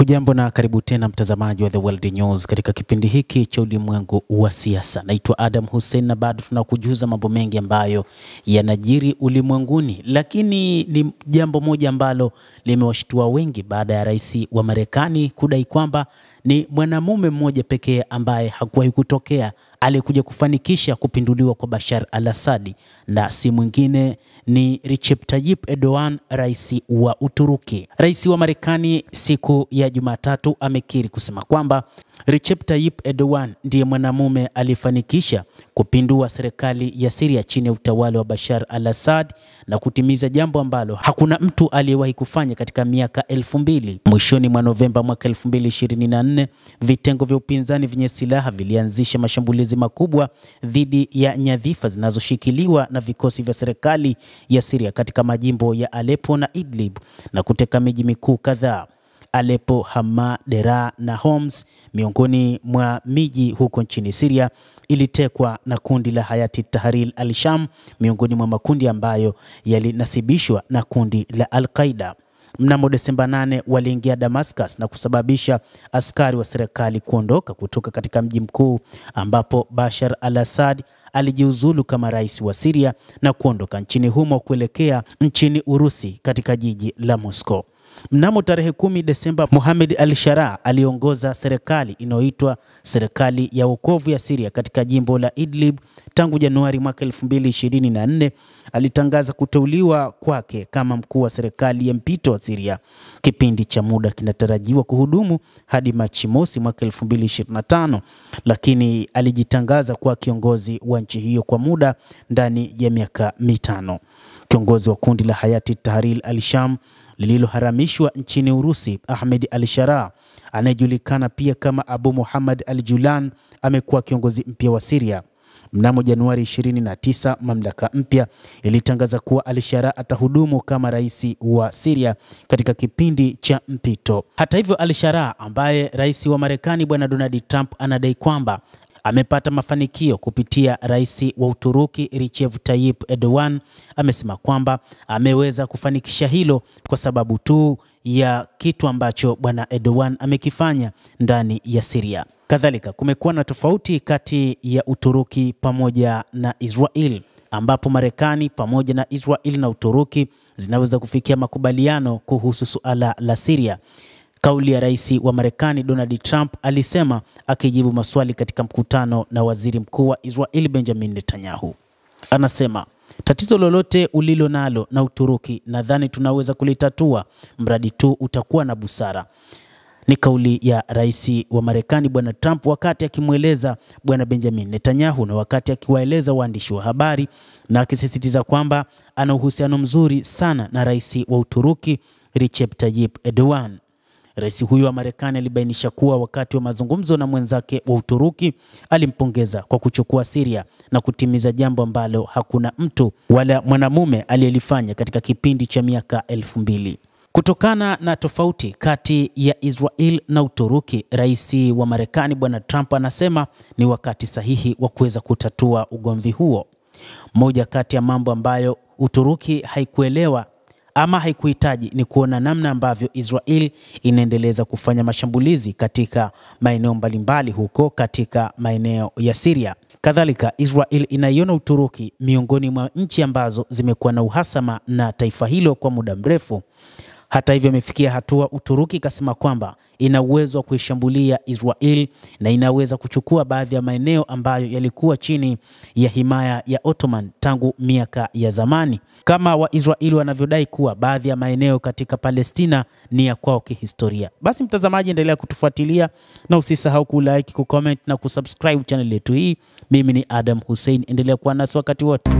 Hujambo na karibu tena mtazamaji wa The World News katika kipindi hiki cha ulimwengu wa siasa. Naitwa Adam Hussein na bado tunakujuza mambo mengi ambayo yanajiri ulimwenguni, lakini ni jambo moja ambalo limewashtua wengi baada ya rais wa Marekani kudai kwamba ni mwanamume mmoja pekee ambaye hakuwahi kutokea alikuja kufanikisha kupinduliwa kwa Bashar al-Assad, na si mwingine ni Recep Tayyip Erdogan, rais wa Uturuki. Rais wa Marekani siku ya Jumatatu amekiri kusema kwamba Recep Tayyip Erdogan ndiye mwanamume alifanikisha kupindua serikali ya Syria chini ya utawala wa Bashar al-Assad na kutimiza jambo ambalo hakuna mtu aliyewahi kufanya katika miaka 2000. Mwishoni mwa Novemba mwaka 2024, vitengo vya upinzani vyenye silaha vilianzisha mashambulizi makubwa dhidi ya nyadhifa zinazoshikiliwa na vikosi vya serikali ya Syria katika majimbo ya Aleppo na Idlib na kuteka miji mikuu kadhaa. Aleppo, Hama, Deraa na Homs, miongoni mwa miji huko nchini Syria, ilitekwa na kundi la Hayat Tahrir al-Sham, miongoni mwa makundi ambayo yalinasibishwa na kundi la Al-Qaeda. Mnamo Desemba 8 waliingia Damascus na kusababisha askari wa serikali kuondoka kutoka katika mji mkuu, ambapo Bashar al-Assad alijiuzulu kama rais wa Syria na kuondoka nchini humo kuelekea nchini Urusi katika jiji la Moscow. Mnamo tarehe 10 Desemba, Mohamed al-Shara aliongoza serikali inayoitwa Serikali ya Wokovu ya Syria katika jimbo la Idlib. Tangu Januari mwaka 2024 alitangaza kuteuliwa kwake kama mkuu wa serikali ya mpito wa Syria. Kipindi cha muda kinatarajiwa kuhudumu hadi Machi mosi mwaka 2025, lakini alijitangaza kuwa kiongozi wa nchi hiyo kwa muda ndani ya miaka 5. Kiongozi wa kundi la Hayat Tahrir al-Sham lililoharamishwa nchini Urusi, Ahmed al-Shara, anayejulikana pia kama Abu Muhammad al-Julan, amekuwa kiongozi mpya wa Syria. Mnamo Januari 29, mamlaka mpya ilitangaza kuwa al-Shara atahudumu kama rais wa Syria katika kipindi cha mpito. Hata hivyo, al-Shara ambaye rais wa Marekani Bwana Donald Trump anadai kwamba amepata mafanikio kupitia rais wa Uturuki Recep Tayyip Erdogan, amesema kwamba ameweza kufanikisha hilo kwa sababu tu ya kitu ambacho Bwana Erdogan amekifanya ndani ya Syria. Kadhalika, kumekuwa na tofauti kati ya Uturuki pamoja na Israel, ambapo Marekani pamoja na Israel na Uturuki zinaweza kufikia makubaliano kuhusu suala la Syria. Kauli ya rais wa Marekani Donald Trump alisema akijibu maswali katika mkutano na waziri mkuu wa Israel Benjamin Netanyahu. Anasema, tatizo lolote ulilo nalo na Uturuki nadhani tunaweza kulitatua mradi tu utakuwa na busara. Ni kauli ya rais wa Marekani Bwana Trump wakati akimweleza Bwana Benjamin Netanyahu na wakati akiwaeleza waandishi wa habari, na akisisitiza kwamba ana uhusiano mzuri sana na rais wa Uturuki Recep Tayyip Erdogan. Rais huyo wa Marekani alibainisha kuwa wakati wa mazungumzo na mwenzake wa Uturuki alimpongeza kwa kuchukua Syria na kutimiza jambo ambalo hakuna mtu wala mwanamume aliyelifanya katika kipindi cha miaka 2000. Kutokana na tofauti kati ya Israel na Uturuki, rais wa Marekani Bwana Trump anasema ni wakati sahihi wa kuweza kutatua ugomvi huo. Moja kati ya mambo ambayo Uturuki haikuelewa ama haikuhitaji ni kuona namna ambavyo Israel inaendeleza kufanya mashambulizi katika maeneo mbalimbali huko katika maeneo ya Syria. Kadhalika, Israel inaiona Uturuki miongoni mwa nchi ambazo zimekuwa na uhasama na taifa hilo kwa muda mrefu. Hata hivyo, imefikia hatua Uturuki ikasema kwamba ina uwezo wa kuishambulia Israel na inaweza kuchukua baadhi ya maeneo ambayo yalikuwa chini ya himaya ya Ottoman tangu miaka ya zamani. Kama Waisraeli wanavyodai kuwa baadhi ya maeneo katika Palestina ni ya kwao kihistoria. Basi mtazamaji, endelea kutufuatilia na usisahau kulike, kucomment na kusubscribe channel yetu hii. Mimi ni Adam Hussein, endelea kuwa nasi wakati wote.